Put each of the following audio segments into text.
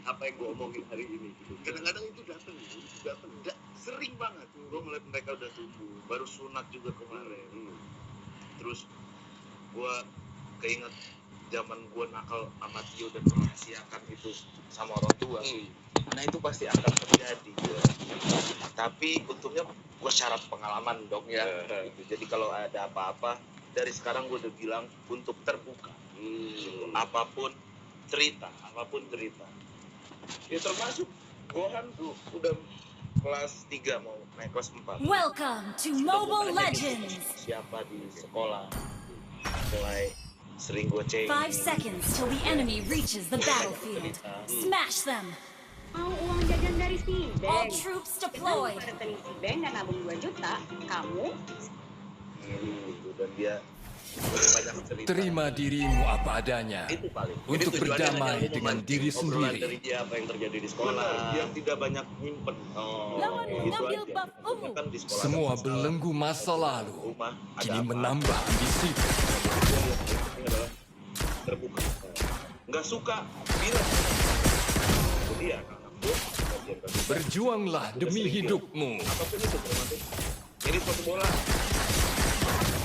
apa yang gue omongin hari ini gitu. Kadang-kadang itu datang sering banget. Gue ngeliat mereka udah tumbuh, baru sunat juga kemarin. Terus gue keinget zaman gue nakal sama Tio dan merahasiakan itu sama orang tua. Nah itu pasti akan terjadi. Tapi untungnya gue syarat pengalaman dong ya. Gitu. Jadi kalau ada apa-apa dari sekarang gue udah bilang untuk terbuka. Apapun cerita. Ya termasuk Gohan tuh udah kelas 3 mau naik kelas 4. Welcome to Mobile Legends. Siapa di sekolah mulai sering gue cek. 5 seconds till the enemy reaches the battlefield. Smash them. Mau uang jajan dari si All Beng. troops Kita deployed. pada tadi si Beng dan nabung 2 juta. Kamu Gitu, dan dia banyak cerita. Terima dirimu apa adanya Itu paling. untuk Jadi tujuannya berdamai hanya dengan memancing diri obrolan sendiri. dari dia apa yang terjadi di sekolah. Yang tidak banyak nyimpen. Lawan Gitu mengambil aja. buff ungu. Kan di sekolah Semua ada masalah. belenggu masa lalu Rumah ada kini apa. menambah ambisi. Ini adalah terbuka. Nggak suka bilang. Jadi ya anak gue bagian terbuka. Berjuanglah demi hidupmu. Apapun itu termasuk ini sepatu bola.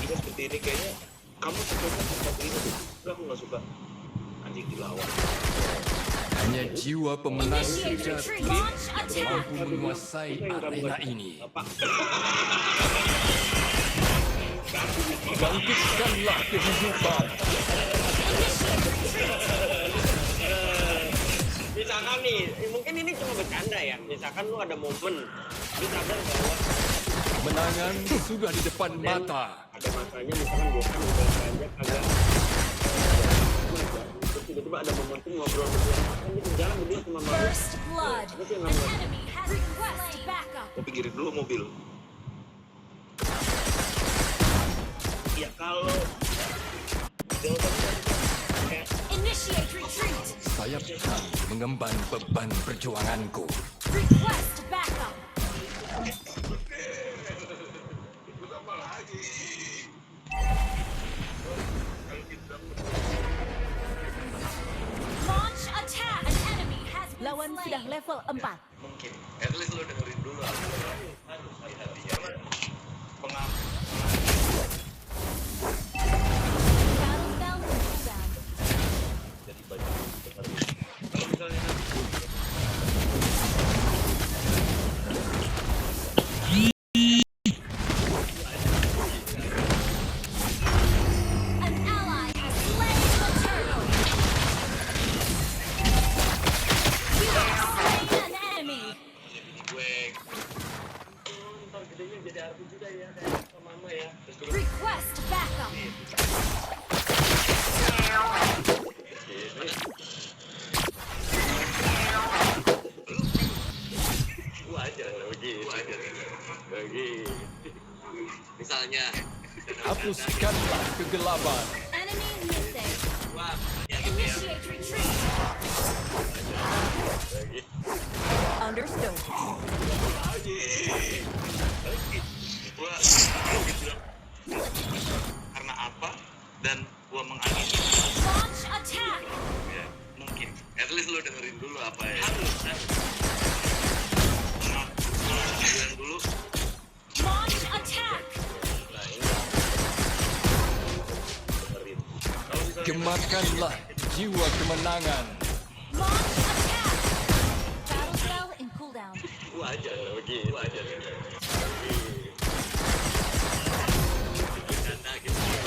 Ini seperti ini kayaknya kamu sukanya seperti ini tuh. Enggak, aku nggak suka. Anjing dilawan. Hanya jiwa pemenang Initiate sejati retreat. Launch attack. mampu menguasai arena ini. Bangkitkanlah kehidupan. Misalkan nih, mungkin ini cuma bercanda ya. Misalkan lu ada momen, lu sadar bahwa Kemenangan sudah di depan mata. ada masanya, misalkan gue kan udah banyak agak terus tiba-tiba ada momentum ngobrol berdua, kan di jalan berdua cuma mau First blood. An enemy has request backup. Mau pinggirin dulu mobil. Ya kalau jawabannya kayak Initiate retreat. Sayapkan mengemban beban perjuanganku. Request backup. Launch attack. An enemy has been Lawan sudah slain. level 4. mungkin at least lo dengerin dulu apa harus hati-hati ya pengalaman Carousel cooldown. jadi banyak dengerin kalau misalnya An ally has slain the turtle. You have slain an enemy. gue ntar gedenya jadi artis juga ya, kayak sama mama ya. Request backup. gue aja lagi misalnya Hapuskanlah kegelapan. Enemy missing. Initiate retreat. Understood. gue karena apa dan gue mengakhiri Launch attack. ya mungkin at least lo dengerin dulu apa ya dengerin dulu Launch attack. nah ini dengerin kalau misalnya Gemakanlah jiwa kemenangan. Launch attack. Carousel in cooldown. gue aja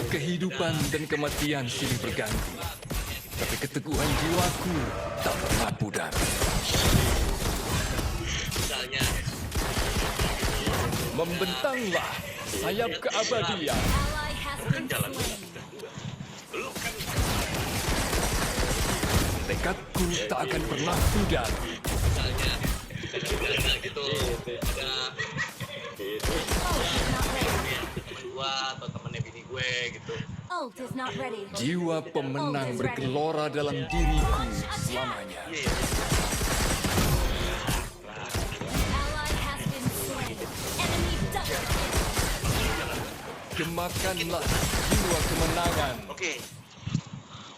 Kehidupan dan kematian silih berganti. Tapi keteguhan jiwaku tak pernah pudar. misalnya Membentanglah sayap keabadian. Ally has been slain. lu kan Tekadku tak akan pernah pudar. misalnya ada gitu ada Ult is not ready. temen gua atau temennya bini gue gitu Ult is not ready. Jiwa pemenang bergelora dalam diriku selamanya. Ally has been slain. Enemy double kill. Gemakanlah jiwa kemenangan. oke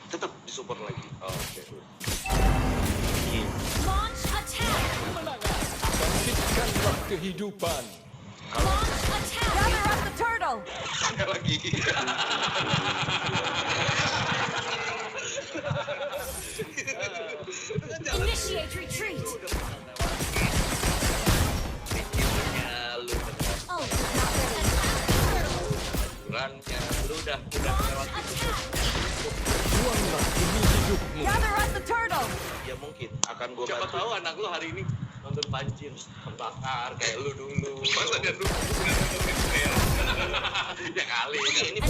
tetap disupport lagi oke kehidupan. Launch attack. Gather up the turtle. lagi. Initiate retreat. Oh, not ready. Rannya lu udah Launch attack. Berjuanglah demi hidupmu. Gather up the turtle. ya mungkin akan gua Siapa bantu. tahu anak lu hari ini nonton banjir terbakar kayak lu dulu. Masa dia dulu Ya kali. ini An enemy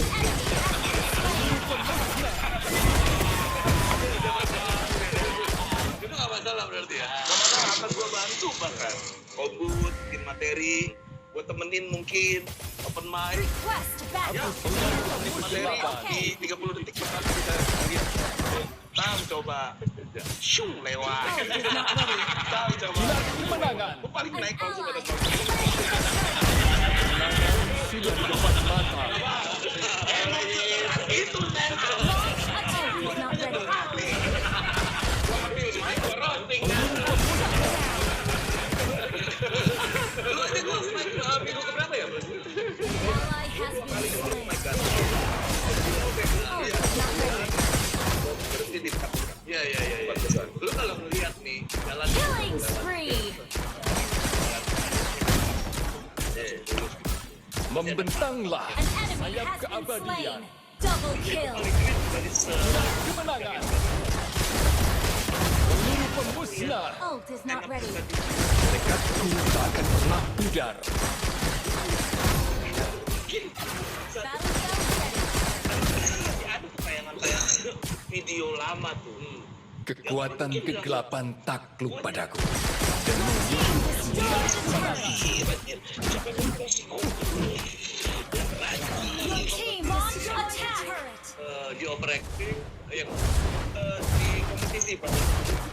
Itu nggak masalah berarti ya. akan gua bantu bahkan kobut bikin materi gua temenin mungkin open mic request backup. materi di 30 detik kita bisa lihat tam coba shung lewat tam coba Kemenangan gua paling naik kalau sudah ada sudah di depan mata. itu nen Launch attack is not ready. Lu aja gua minggu keberapa ya? Ally has been slain. Oh, not ready. berhenti di dekat Iya. Lu kalau ngeliat nih jalan Killing spree. Membentanglah An enemy sayap has been keabadian. slain. Double kill. Kemenangan. Peluru pemusnah. Ult is not ready. Tekadku tak akan pernah pudar. Battle cell ready. ada tayangan video lama tuh Kekuatan kegelapan takluk padaku. Destroy the turret. Your team launch attack. di oprek yang di kompetisi pada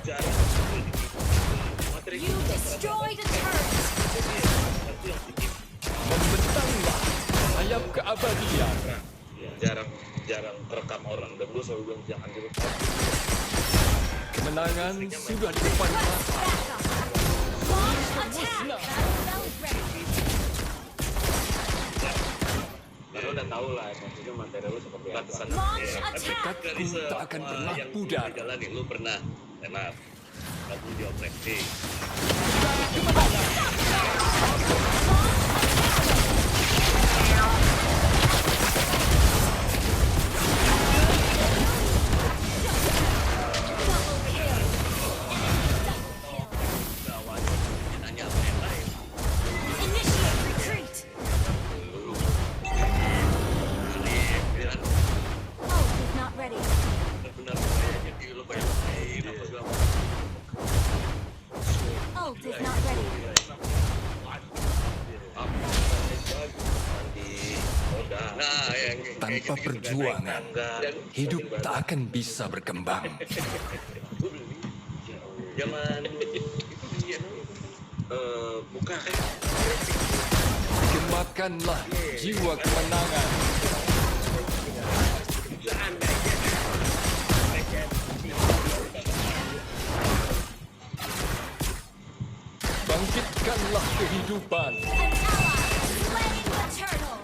jarang materi You destroy the turret. Membentanglah sayap keabadian. jarang terekam orang dan gue selalu bilang jangan direkam Kemenangan sudah di depan Request mata. backup. Launch attack. Battle cell ready. karena udah tahu lah maksudnya materi lu seperti apa. Launch attack. Tekadku tak akan pernah pudar. Jalan nih lu pernah enak lagu di oprek sih. Double kill. Nanya apa yang lain? Initiate retreat. Bilang Ult is not ready. benar kayaknya di lu banyak main apa segala macam. Ult is not ready. Nah, yang Tanpa perjuangan, hidup tak akan bisa berkembang. zaman bukan Gemakanlah jiwa kemenangan. Bangkitkanlah kehidupan. An ally slain the turtle.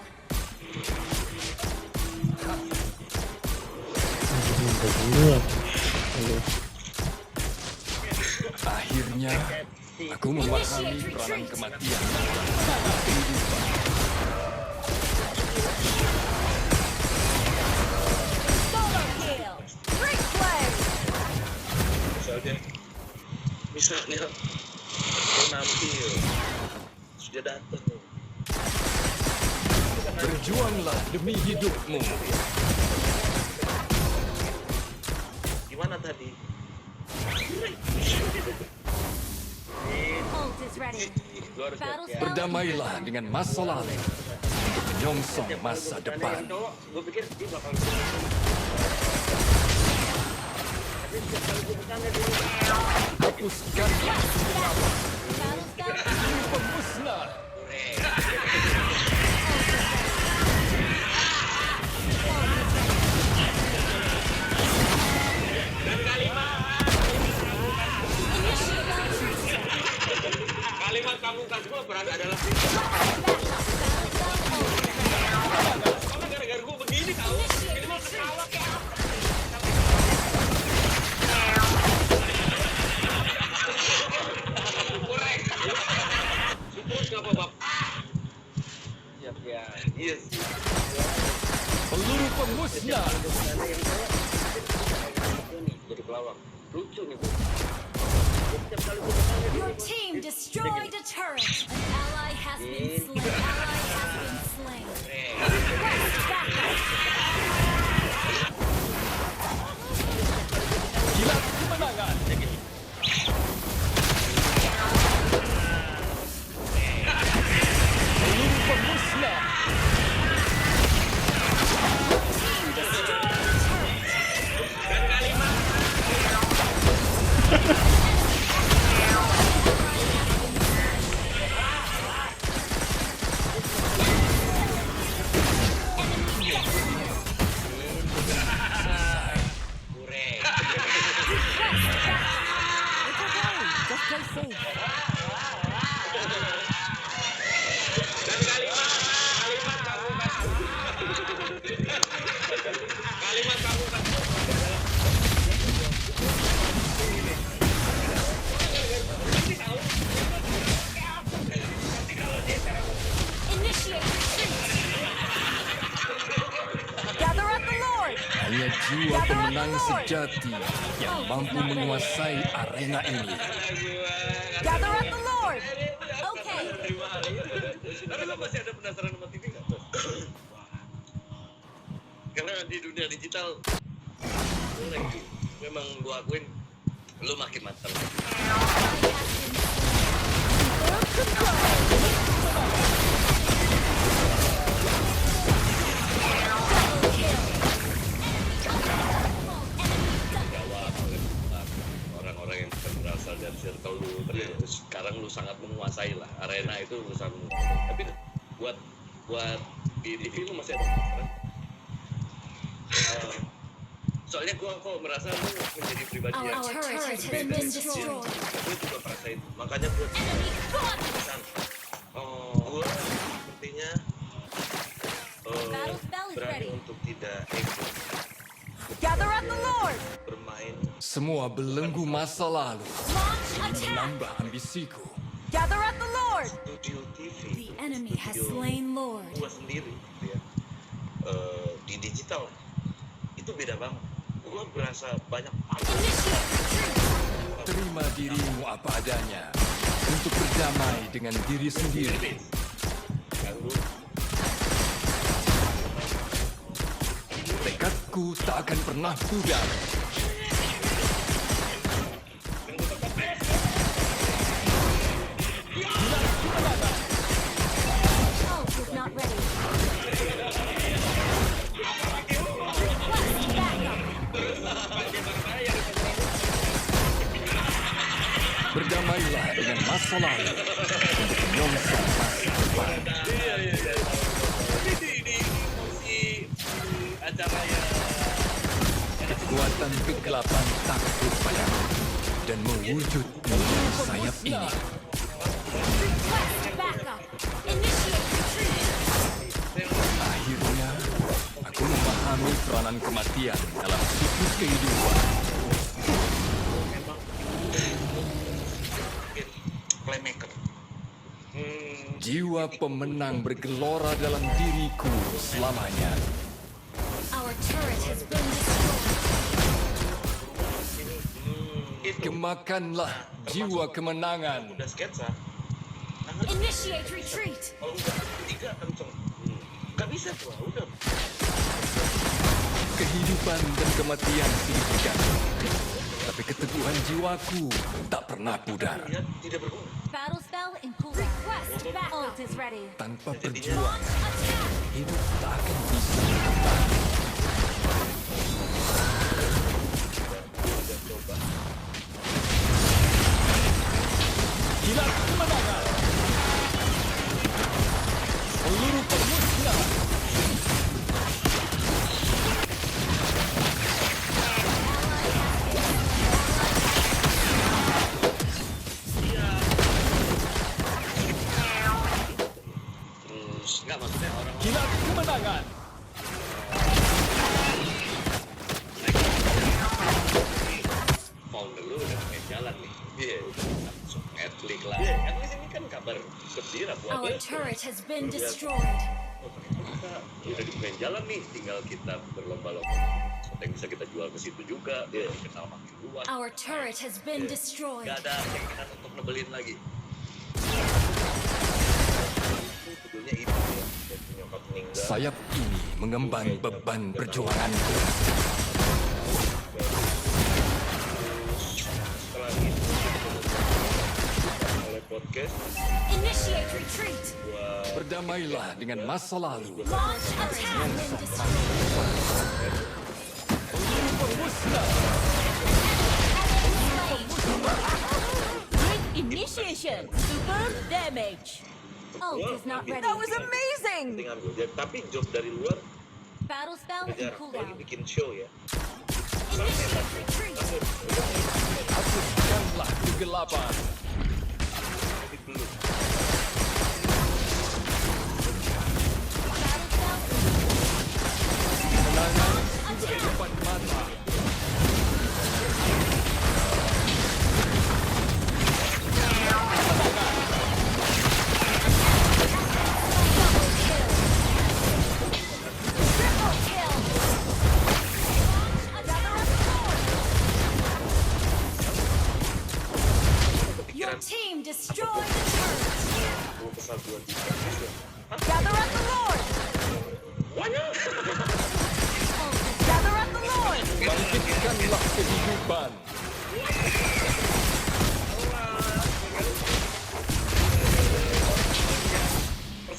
Akhirnya, aku memahami peranan kematian. Sangat kehidupan. Solo kill. Great play. misalnya lo nampil sudah datang Berjuanglah demi hidupmu. gimana tadi Ult is ready. Battle spell. Berdamailah dengan masa lalu untuk menyongsong masa depan. Gue pikir dia bakal Hapuskanlah Battle spell. pemusnah. kalimat pamungkas gue peran adalah karena gara-gara gue begini tahu ini mau ketawa kayak kurang support nggak apa-apa siap ya Iya sih. Peluru pemusnah. jadi pelawak lucu nih bu. Your team destroyed a turret. An ally has been slain. Request backup. Kilat kemenangan. Peluru pemusnah. Team destroyed a turret. Dan kalimat kurang Just play safe. dan kalimat kamu kasih kalimat kamu kasih Initiate retreat. Gather at the Lord. Hanya jiwa pemenang sejati yang mampu menguasai arena ini. Gather at the Lord. Okay. Tapi lo masih ada penasaran sama TV nggak, Bos? Karena di dunia digital, lu lagi memang gua akuin lu makin matang. Orang-orang yang bukan berasal dari circle lu, tapi sekarang lu sangat menguasai lah arena itu, lu sangat menguasai. Tapi buat di TV lu masih ada penasaran. Soalnya gua kok merasa lu menjadi pribadi yang Our turret has been destroyed. gue juga merasa itu. Makanya gue Enemy gone. gue sepertinya Battle spell is berani ready. untuk tidak ego Gather at the Lord. bermain. Semua belenggu masa lalu Launch attack. menambah ambisiku. Gather at the Lord. Studio TV The enemy has slain Lord. gue sendiri gitu ya, di digital itu beda banget. Gue berasa banyak Initiate retreat. Terima dirimu apa adanya untuk berdamai dengan diri sendiri. ganggu. Tekadku tak akan pernah pudar. Ult is not ready. Request backup. Berdamailah dengan masa lalu untuk menyongsong masa depan. Tapi di acara yang Kekuatan kegelapan takut padaku dan mewujud menjadi sayap ini. Request backup. Initiate retreat. Akhirnya, aku memahami peranan kematian dalam siklus kehidupan. playmaker. Jiwa pemenang bergelora dalam diriku selamanya. Our turret has been destroyed. Gemakanlah jiwa kemenangan. Udah sketsa. Initiate retreat. Kalau udah tiga kenceng. Gak bisa tuh, udah. Kehidupan dan kematian silih berganti. Tapi keteguhan jiwaku tak pernah pudar. Lihat tidak berguna. Battle spell in cooldown. Request backup. Ult is ready. Tanpa berjuang, Launch attack. hidup tak akan bisa berkembang. Udah coba. Kilat kemenangan. Peluru pemusnah. lu udah pengen jalan nih. Iya. Langsung Netflix lah. Iya. Kan ini kan kabar gembira buat Our lu. turret has been destroyed. Oh, ternyata kita udah di pengen jalan nih, tinggal kita berlomba-lomba. Yang bisa kita jual ke situ juga, biar dikenal makin luas. Our turret has been destroyed. Gak ada keinginan untuk nebelin lagi. Sebetulnya itu ya. Waktu nyokap meninggal. Sayap ini mengemban beban perjuanganku. Setelah itu, oleh podcast, Initiate retreat. gua Berdamailah dengan masa lalu. Launch attack and destroy. Great initiation. Super damage. Ult is not ready. That was amazing. penting ambil. Ya, tapi job dari luar Battle spell and jarang. cooldown. Apalagi bikin show ya. Initiate retreat. Hapuskanlah kegelapan. Tapi belum. Battle spell. Kemenangan sudah di depan mata. Triple kill. Your team destroyed the turret. Gua kesal gua di Gather up the Lord. Gather up the Lord. Bangkitkanlah kehidupan.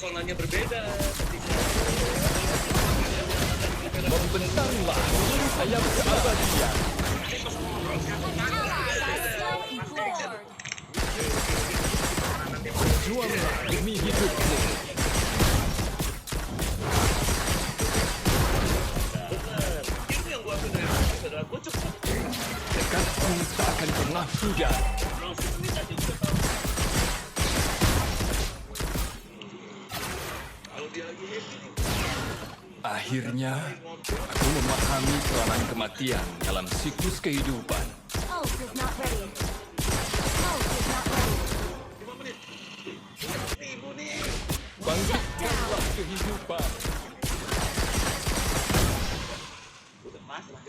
personanya berbeda. Membentanglah sayap keabadian. Slain Lord. Berjuanglah demi hidupmu. Itu yang gua ambil dari itu adalah gua cepet. Dekatku tak akan pernah pudar. Langsung ini aja gua tahu. Kalau dia lagi happy nih. Akhirnya, aku memahami peranan kematian dalam siklus kehidupan. Ult is not ready. Ult is not ready. 5 menit. Ibu nih. Bangkitkanlah kehidupan. Udah pas lah.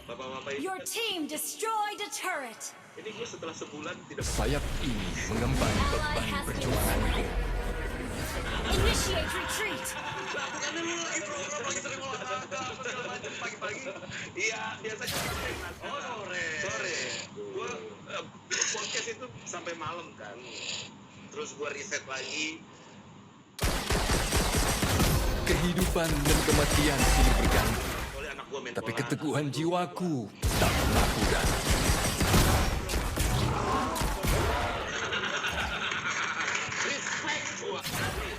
Bapak-bapak ini, Your team destroyed a turret. ini gue setelah sebulan tidak Sayap ini mengemban beban perjuanganku. Initiate retreat. bukannya lu lagi program lagi sering olahraga segala macam pagi-pagi. Iya, biasanya sore. Gue podcast itu sampai malam kan. Terus gua riset lagi. Kehidupan dan kematian silih berganti. Oleh anak gue main Tapi bola. keteguhan jiwaku tak pernah pudar.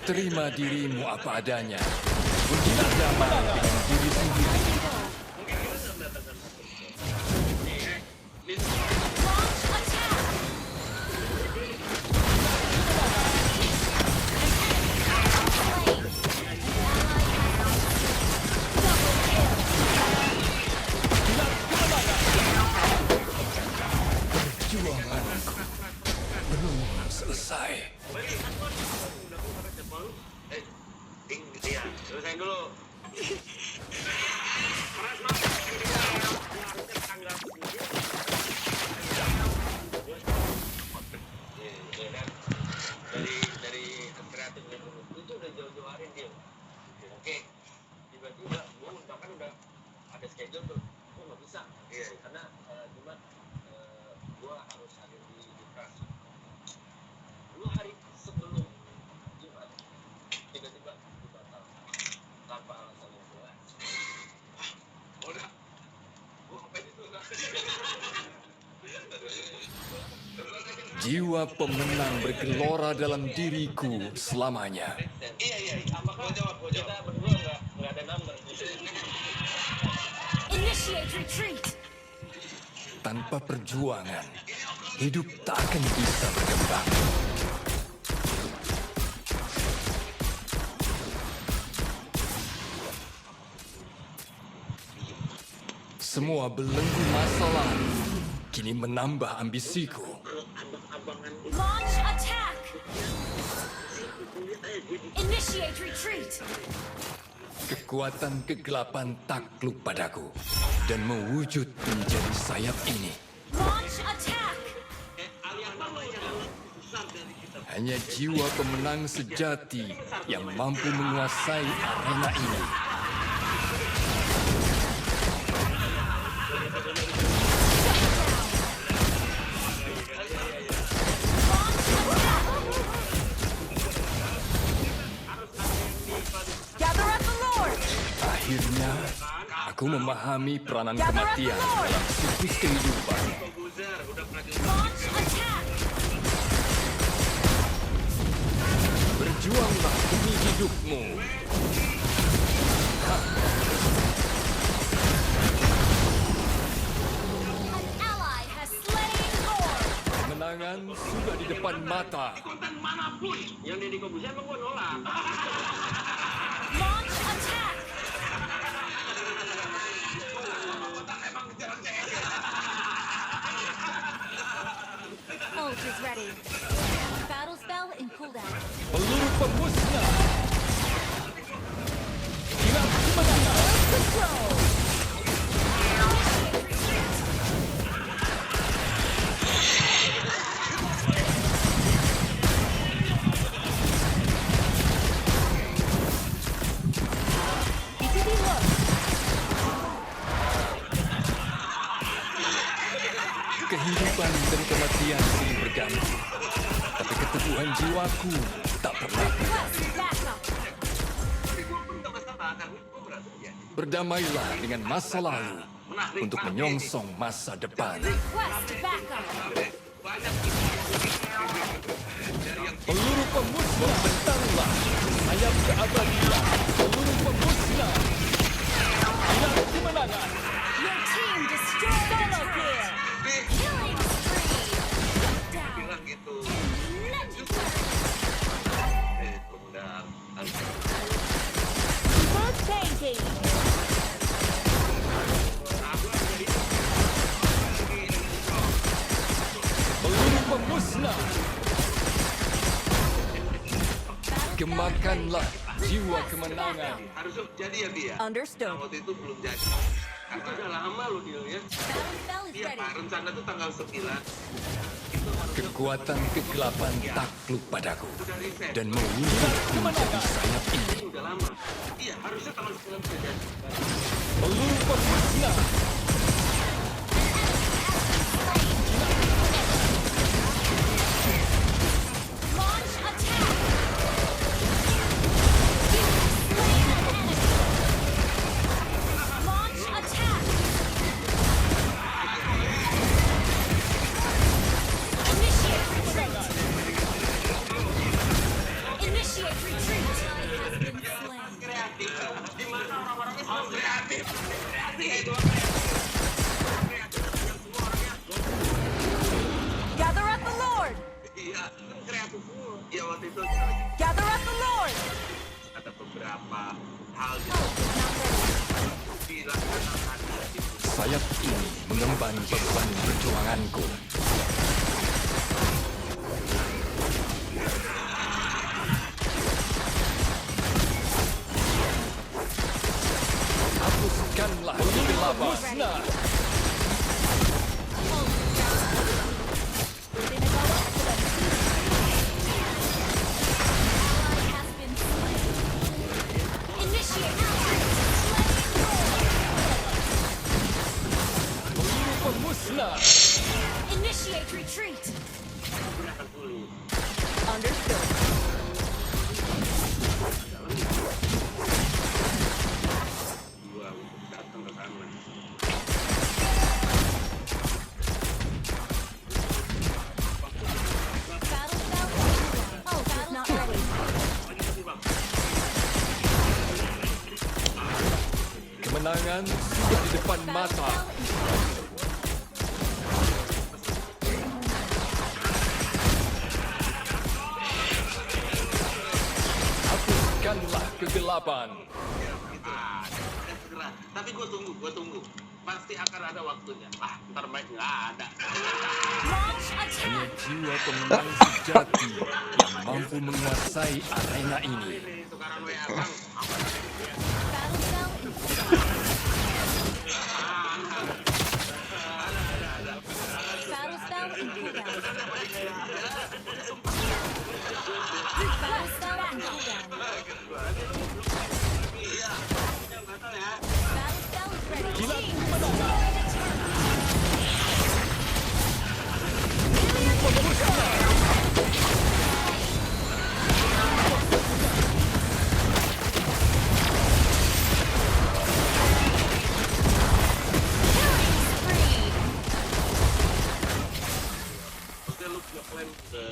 Terima dirimu apa adanya. Ujilah damai dengan diri sendiri. Launch attack. Perjuanganku belum selesai. Iya, selesain dulu. Dari kreatif itu udah jauh-jauh hari dia. Oke, tiba-tiba gue bahkan udah ada schedule tuh, gue nggak bisa. Iya. Karena Jumat gue harus hadir di kelas. 2 hari sebelum Jumat, tiba-tiba batal tanpa alasan yang jelas. Udah, gue ngapain itu? Jiwa pemenang bergelora dalam diriku selamanya. Iya. Apakah kita berdua nggak ada number? Initiate retreat. Tanpa perjuangan, hidup tak akan bisa berkembang. Semua belenggu masa lalu kini menambah ambisiku. Launch attack! Initiate retreat! Kekuatan kegelapan takluk padaku dan mewujud menjadi sayap ini. Launch attack! Hanya jiwa pemenang sejati yang mampu menguasai arena ini. Gather at the Lord. Akhirnya, aku memahami peranan kematian dalam siklus kehidupan. Launch attack! Berjuanglah demi hidupmu. An ally has slain Lord! Kemenangan sudah di depan mata. Yang Deddy Kobusier emang gue nolak. Launch attack! Ult is ready. Battle spell in cooldown. Peluru pemusnah. Kilat kemenangan. Control. BTB low. Kehidupan dan kematian silih berganti. Tapi keteguhan jiwaku tak pernah pudar. Request backup. Berdamailah dengan masa lalu untuk menyongsong masa depan. Request backup. Peluru pemusnah bentanglah sayap keabadian. Peluru pemusnah. Kilat kemenangan. Your team destroyed solo kill. Killing spree. Down. Bilang gitu. Legendary. Super tanking. Peluru pemusnah. Gemakanlah jiwa kemenangan. Harus jadi ya dia. Understood. Waktu itu belum jadi. Itu udah lama lo deal ya. Battle spell is Iya ready. Pak, rencana tuh tanggal 9. Kekuatan kegelapan takluk padaku Udah reset. dan mewujud menjadi sayap ini. Udah lama. Iya, harusnya tanggal 9 bisa jadi. Peluru pemusnah. Launch attack. You have slain an enemy. Launch attack. Initiate retreat. Initiate retreat. Has been slain. Kreatif. Di mana orang-orangnya selalu kreatif. Kreatif. Gather at the Lord. Iya, kreatif semua. Iya waktu itu Gather at the Lord. ada beberapa hal Ult yang is not ready. dilaksanakan gitu. Sayap ini mengemban beban perjuanganku. Hapuskanlah kegelapan. Musnah. Ult is down. Dinagawa Ally has been slain. Initiate retreat. Slain Lord. Peluru pemusnah. Initiate retreat. Understood. Gua untuk datang ke sana. Battle spell. Oh, battle not ready. Kemenangan sudah di depan Battle mata. spell. Hapuskanlah kegelapan. Gitu. Udah segera. Tapi gue tunggu. Pasti akan ada waktunya. Ah, ntar Mike nggak ada. Launch Hanya attack. jiwa pemenang sejati yang mampu menguasai arena ini. Ini tukaran WA Bang. Battle cell in cooldown. Battle spell in cooldown. Battle spell in cooldown. Battle spell is ready. Team, destroy the turret. Spree. Oke, lu ngeklaim ke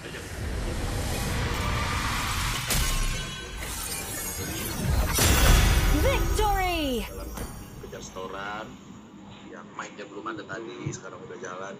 aja. Victory! Jalan lagi kejar setoran yang mic-nya belum ada tadi, sekarang udah jalan.